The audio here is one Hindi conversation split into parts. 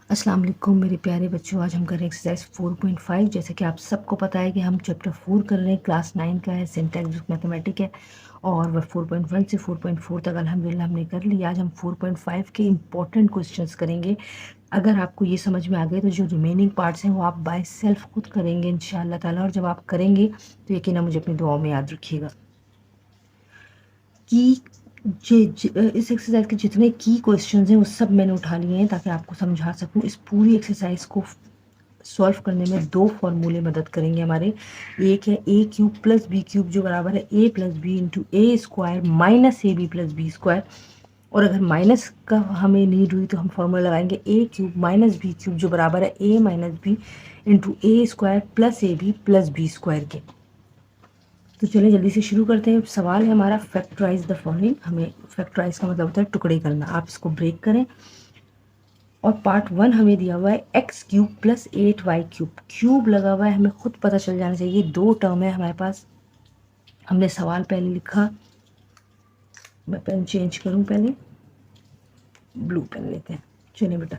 अस्सलाम वालेकुम मेरे प्यारे बच्चों। आज हम कर रहे हैं एक्सरसाइज 4.5। जैसे कि आप सबको पता है कि हम चैप्टर 4 कर रहे हैं, क्लास 9 का है, सिंटैक्स मैथमेटिक है और वह 4.1 से 4.4 तक अल्हम्दुलिल्लाह हमने कर लिया। आज हम 4.5 के इम्पॉर्टेंट क्वेश्चंस करेंगे। अगर आपको ये समझ में आ गए तो जो रिमेनिंग पार्ट्स हैं वो आप बाय सेल्फ खुद करेंगे इंशाअल्लाह ताला। और जब आप करेंगे तो यकीनन मुझे अपनी दुआओं में याद रखिएगा कि इस एक्सरसाइज के जितने की क्वेश्चंस हैं वो सब मैंने उठा लिए हैं ताकि आपको समझा सकूं। इस पूरी एक्सरसाइज को सॉल्व करने में दो फॉर्मूले मदद करेंगे हमारे। एक है a cube plus b cube जो बराबर है a plus b into a square minus a b plus b square. और अगर माइनस का हमें नीड हुई तो हम फॉर्मूला लगाएंगे a cube minus b cube जो बराबर है a minus b into a square plus a b plus b square के। तो चलिए जल्दी से शुरू करते हैं। सवाल है हमारा फैक्टराइज द फॉलोइंग। हमें फैक्टराइज का मतलब होता है टुकड़े करना। आप इसको ब्रेक करें और पार्ट 1 हमें दिया हुआ है x cube plus 8y cube. Cube लगा हुआ है, हमें खुद पता चल जाना चाहिए। दो टर्म है हमारे पास। हमने सवाल पहले लिखा, मैं पेन चेंज करूं, पहले ब्लू पेन लेते हैं। चलिए बेटा,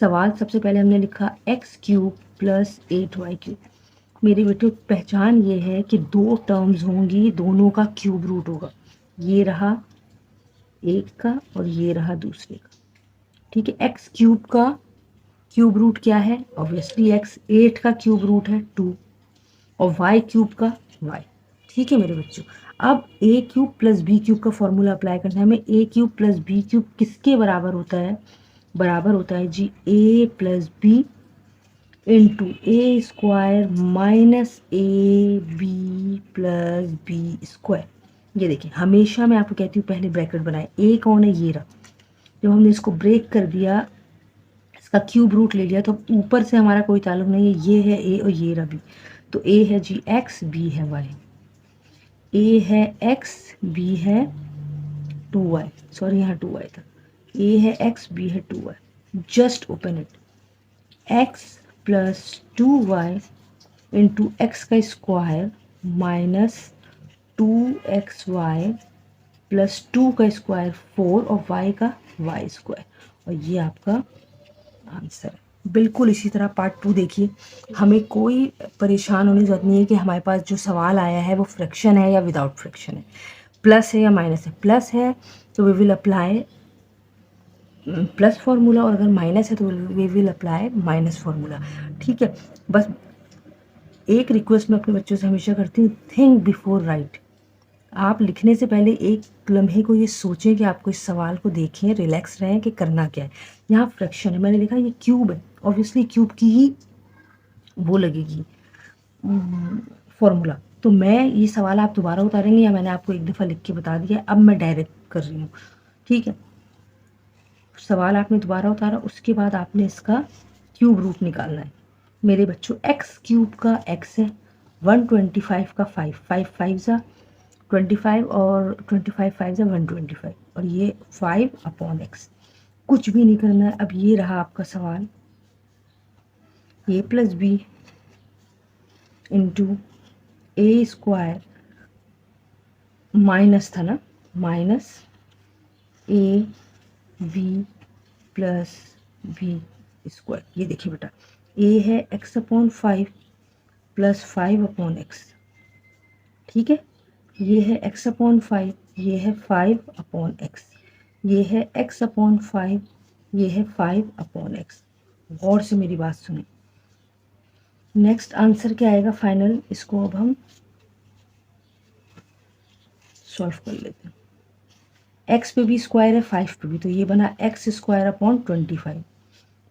सवाल सबसे पहले हमने लिखा x cube plus 8y cube. मेरे बेटे पहचान ये है कि दो टर्म्स होंगी, दोनों का क्यूब रूट होगा। ये रहा एक का और ये रहा दूसरे का। ठीक है, एक्स क्यूब का क्यूब रूट क्या है? Obviously x. 8 का क्यूब रूट है 2 और वाई क्यूब का वाई। ठीक है मेरे बच्चों, अब a cube plus b cube का फॉर्मूला अप्लाई करना है हमें। A cube plus b cube किसके बराबर होता है? बराबर होता है जी a plus b into a square minus a b plus b square. ये देखिए, हमेशा मैं आपको कहती हूँ पहले ब्रैकेट बनाए। ए कौन है? ये रहा। जब हमने इसको ब्रेक कर दिया, इसका क्यूब रूट ले लिया, तो ऊपर से हमारा कोई ताल्लुक नहीं है। ये है ए और ये रहा बी। तो ए है जी एक्स, बी है वाई। ए है एक्स, बी है 2y, सॉरी यहाँ 2y था। ए है एक्स, बी है 2y। Just open it. X plus 2y into x का स्क्वायर माइनस 2xy प्लस 2 का स्क्वायर 4 और y का y स्क्वायर। और ये आपका आंसर है। बिल्कुल इसी तरह पार्ट 2 देखिए। हमें कोई परेशान होने की जरूरत नहीं है कि हमारे पास जो सवाल आया है वो फ्रैक्शन है या विदाउट फ्रैक्शन है, प्लस है या माइनस है। प्लस है तो we will apply plus formula, और अगर माइनस है तो we will apply minus formula. ठीक है, बस एक रिक्वेस्ट मैं अपने बच्चों से हमेशा करती हूँ, थिंक बिफोर राइट। आप लिखने से पहले एक लम्हे को ये सोचें कि आपको इस सवाल को देखें, रिलैक्स रहें कि करना क्या है। यहाँ फ्रैक्शन है, मैंने लिखा ये क्यूब है, ऑब्वियसली क्यूब की ही वो लगेगी फॉर्मूला। तो मैं ये सवाल आप दोबारा उतारेंगे या मैंने आपको एक दफ़ा लिख के बता दिया, अब मैं डायरेक्ट कर रही हूँ। ठीक है, सवाल आपने दोबारा उतारा, उसके बाद आपने इसका क्यूब रूट निकालना है। मेरे बच्चों एक्स क्यूब का एक्स है, 125 का 5, 5 5 ज़ा 25 और 25 5 ज़ा 125 और ये 5 अपॉन एक्स। कुछ भी नहीं करना है। अब ये रहा आपका सवाल, a plus b into a square minus था ना, minus a b plus b square. ये देखिए बेटा, ए है x upon 5 plus 5 upon x. ठीक है, ये है एक्स अपॉन 5, ये है 5 अपॉन एक्स, ये है एक्स अपॉन 5, ये है 5 अपॉन एक्स। गौर से मेरी बात सुने। नेक्स्ट आंसर क्या आएगा फाइनल, इसको अब हम सॉल्व कर लेते हैं। एक्स पे भी स्क्वायर है, 5 पे भी, तो ये बना x square upon 25।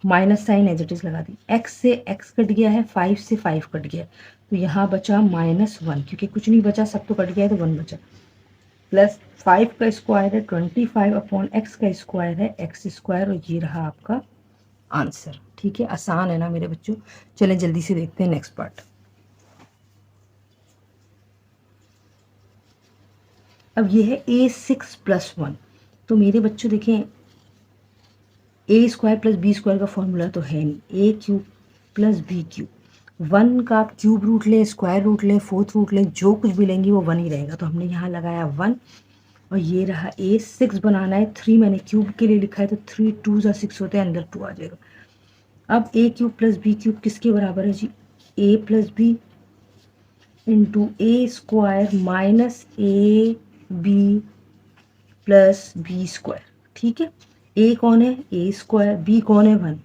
Minus sign as it is लगा दी। एक्स से एक्स कट गया है, 5 से 5 कट गया, तो यहाँ बचा -1, क्योंकि कुछ नहीं बचा, सब तो कट गया है तो 1 बचा। प्लस 5 का स्क्वायर है 25 अपॉन एक्स का स्क्वायर है एक्स स्क्वायर, और ये रहा आपका आंसर। ठीक है, आसान है ना मेरे बच्चों। चलें जल्दी से देखते हैं नेक्स्ट पार्ट। अब ये है a6 + 1। तो मेरे बच्चों देखें, ए स्क्वायर प्लस बी स्क्वायर का फॉर्मूला तो है नहीं। ए क्यूब प्लस बी क्यूब, 1 का आप क्यूब रूट लें, स्क्वायर रूट लें, फोर्थ रूट लें, जो कुछ भी लेंगे वो 1 ही रहेगा। तो हमने यहाँ लगाया 1 और ये रहा a6 बनाना है। 3 मैंने क्यूब के लिए लिखा है, तो 3 2 ज़ा 6 होते हैं, अंदर 2 आ जाएगा। अब a cube plus b cube किसके बराबर है जी, a plus b into a square minus a b plus b square. ठीक है, ए कौन है, ए स्क्वायर, बी कौन है 1,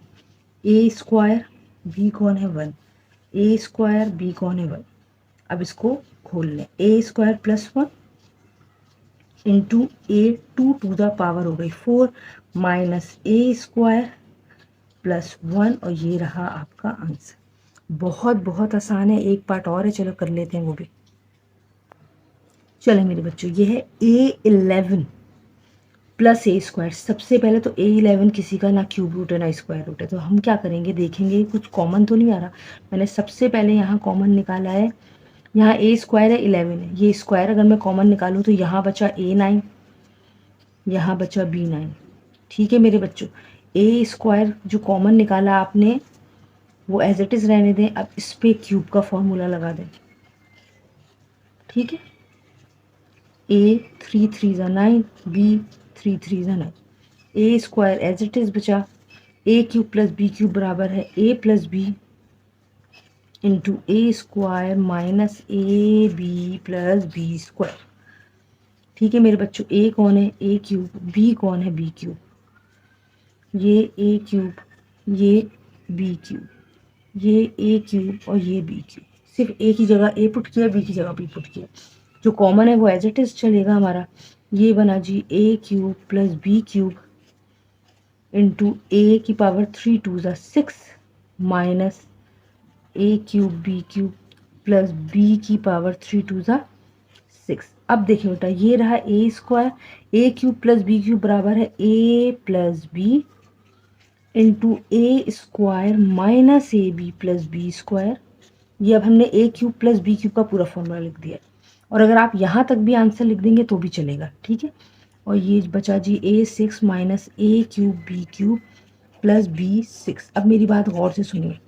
ए स्क्वायर, बी कौन है 1, ए स्क्वायर, बी कौन है 1। अब इसको खोल लें, a square plus 1 into a 2 to the power हो गई 4 माइनस ए स्क्वायर प्लस 1, और ये रहा आपका आंसर। बहुत बहुत आसान है, एक पार्ट और है, चलो कर लेते हैं वो भी। चलो मेरे बच्चों, ये है A11 प्लस ए स्क्वायर। सबसे पहले तो A11 किसी का ना क्यूब रूट है ना स्क्वायर रूट है, तो हम क्या करेंगे, देखेंगे कुछ कॉमन तो नहीं आ रहा। मैंने सबसे पहले यहाँ कॉमन निकाला है, यहाँ ए स्क्वायर है 11 है, ये स्क्वायर अगर मैं कॉमन निकालूँ तो यहाँ बचा A9, यहाँ बचा B9। ठीक है मेरे बच्चों, ए स्क्वायर जो कॉमन निकाला आपने वो एज इट इज़ रहने दें। अब इस पे क्यूब का फॉर्मूला लगा दें। ठीक है, ए 3 3 ज़ा 9, बी 3 3 ज़ा 9, a square as it is बचा, a cube plus b cube बराबर है a plus b into a square minus a b plus b square. ठीक है मेरे बच्चों, ए कौन है, ए क्यूब, बी कौन है, बी क्यूब, ये ए क्यूब, ये बी क्यूब, ये ए क्यूब और ये बी क्यूब। सिर्फ ए की जगह ए पुट किया, बी की जगह बी पुट किया, जो कॉमन है वो एज इट इज़ चलेगा हमारा। ये बना जी a cube plus b cube into a की पावर 3 2 ज़ा 6 minus a cube b cube plus b की पावर 3 2 ज़ा 6। अब देखिए बेटा, ये रहा a square, a cube plus b cube बराबर है a plus b into a square minus a b plus b square. ये अब हमने a cube plus b cube का पूरा फॉर्मूला लिख दिया, और अगर आप यहाँ तक भी आंसर लिख देंगे तो भी चलेगा। ठीक है, और ये बचा जी A6 minus a cube b cube plus B6। अब मेरी बात गौर से सुनिए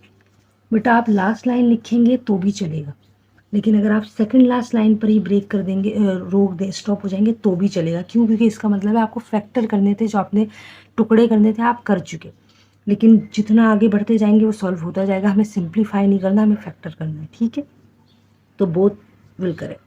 बेटा, आप लास्ट लाइन लिखेंगे तो भी चलेगा, लेकिन अगर आप सेकंड लास्ट लाइन पर ही ब्रेक कर देंगे, रोक दें, स्टॉप हो जाएंगे तो भी चलेगा। क्यों, क्योंकि इसका मतलब है आपको फैक्टर करने थे, जो आपने टुकड़े करने थे आप कर चुके, लेकिन जितना आगे बढ़ते जाएंगे वो सॉल्व होता जाएगा। हमें सिंप्लीफाई नहीं करना, हमें फैक्टर करना है। ठीक है, तो बोथ विल करेक्ट।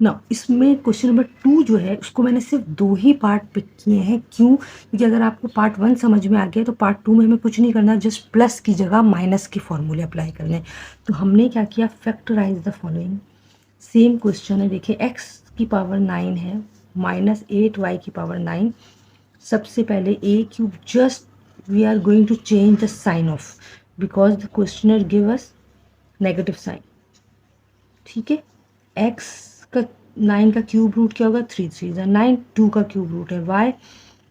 ना इसमें क्वेश्चन नंबर 2 जो है उसको मैंने सिर्फ 2 ही पार्ट पिक किए हैं। क्यों, क्योंकि अगर आपको पार्ट 1 समझ में आ गया तो पार्ट 2 में हमें कुछ नहीं करना, जस्ट प्लस की जगह माइनस के फॉर्मूले अप्लाई करने हैं। तो हमने क्या किया, factorise the following. Same question है, देखिए x की पावर 9 है माइनस 8y की पावर 9। सबसे पहले a cube, just we are going to change the sign of, because the questioner give us negative sign. ठीक है, x का 9 का क्यूब रूट क्या होगा, 3 3 ज़ा 9, 2 का क्यूब रूट है y,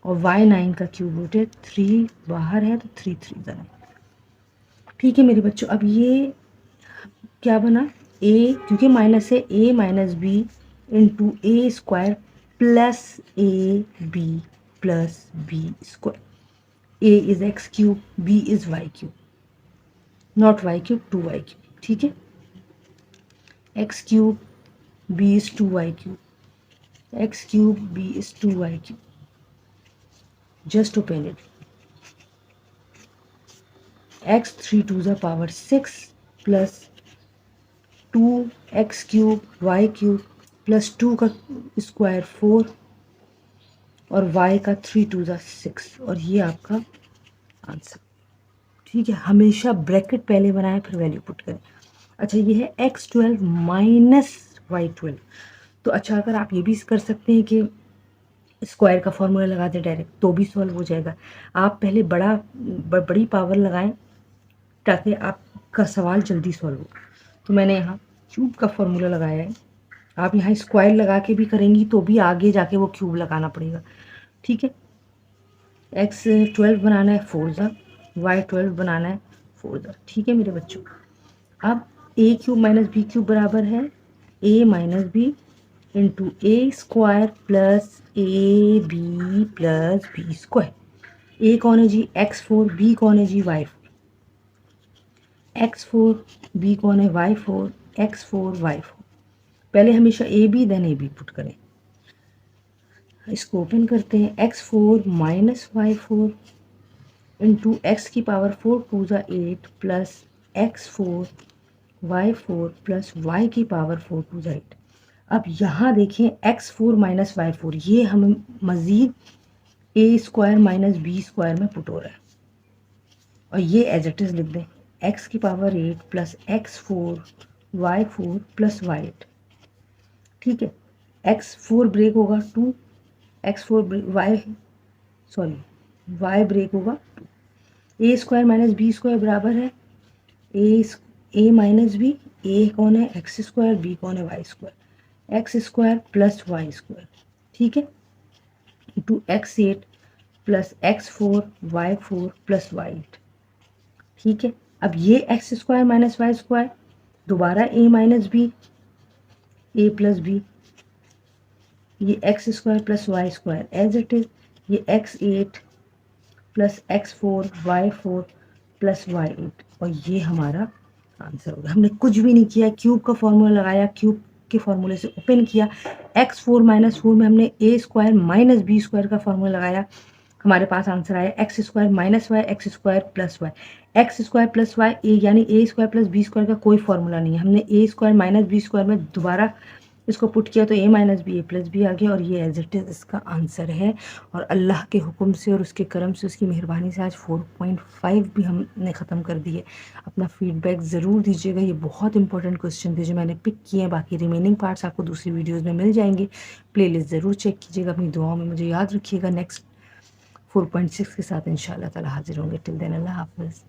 और y 9 का क्यूब रूट है 3, बाहर है तो 3 3 ज़ा 9। ठीक है मेरे बच्चों, अब ये क्या बना, a क्योंकि माइनस है, a minus b into a square plus a b plus b square. a is x cube, b is y cube, not y cube, 2y cube. ठीक है, x cube, b is 2y cube, x cube, b is 2y cube. Just open it. x 3 to the power 6 plus 2x cube y cube plus 2 का स्क्वायर 4 और y का 3 to the 6, और ये आपका आंसर। ठीक है, हमेशा ब्रैकेट पहले बनाएं फिर वैल्यू पुट करें। अच्छा, ये है x12 माइनस y12। तो अच्छा, अगर आप ये भी कर सकते हैं कि स्क्वायर का फॉर्मूला लगा दें डायरेक्ट तो भी सॉल्व हो जाएगा। आप पहले बड़ी पावर लगाएं ताकि आपका सवाल जल्दी सॉल्व हो। तो मैंने यहाँ क्यूब का फॉर्मूला लगाया है, आप यहाँ स्क्वायर लगा के भी करेंगी तो भी आगे जाके वो क्यूब लगाना पड़ेगा। ठीक है, x12 बनाना है 4 ज़ा, y12 बनाना है 4 ज़ा। ठीक है मेरे बच्चों, अब a cube minus b cube बराबर है a minus b into a square plus a b plus b square. A कौन है जी, x4, बी कौन है जी, y4, x4, बी कौन है, y4, x4, y4। पहले हमेशा a b then a b put करें। इसको ओपन करते हैं, x4 minus y4 into x की power 4 to the 8 plus x4 y4 plus y की पावर 4 टू ज़ा 8। अब यहाँ देखें x4 माइनस y4 ये हमें मज़ीद ए स्क्वायर माइनस बी स्क्वायर में पुट हो रहा है और ये एज इट इज़ लिख दें x की power 8 plus x4 y4 plus y8। ठीक है, x4 ब्रेक होगा 2, x4 y ब्रेक होगा 2। ए स्क्वायर माइनस बी स्क्वायर बराबर है ए माइनस बी। ए कौन है एक्स स्क्वायर, बी कौन है y square. X square plus y square, ठीक है, into x8 plus x4 y4 plus y8। ठीक है, अब ये x square minus y square दोबारा a minus b a plus b, ये x square plus y square as it is, ये x8 plus x4 y4 plus y8 और ये हमारा आंसर होगा। हमने कुछ भी नहीं किया, क्यूब का फॉर्मूला लगाया, क्यूब के फॉर्मूले से ओपन किया, x4 माइनस 4 में हमने a square minus b square का फॉर्मूला लगाया, हमारे पास आंसर आया x square minus y x square plus y. X square plus y a यानी a square plus b square का कोई फॉर्मूला नहीं है, हमने a square minus b square में दोबारा इसको पुट किया तो a minus b a plus b आ गया और ये एज इट इज़ इसका आंसर है। और अल्लाह के हुक्म से और उसके करम से उसकी मेहरबानी से आज 4.5 भी हमने ख़त्म कर दिए। अपना फीडबैक ज़रूर दीजिएगा, ये बहुत इंपॉर्टेंट क्वेश्चन थे जो मैंने पिक किए हैं। बाकी रिमेनिंग पार्ट्स आपको दूसरी वीडियोज़ में मिल जाएंगे, प्लेलिस्ट ज़रूर चेक कीजिएगा। अपनी दुआओं में मुझे याद रखिएगा। नेक्स्ट 4.6 के साथ इंशाल्लाह ताला हाजिर होंगे। टिल देन अल्लाह हाफ़िज़।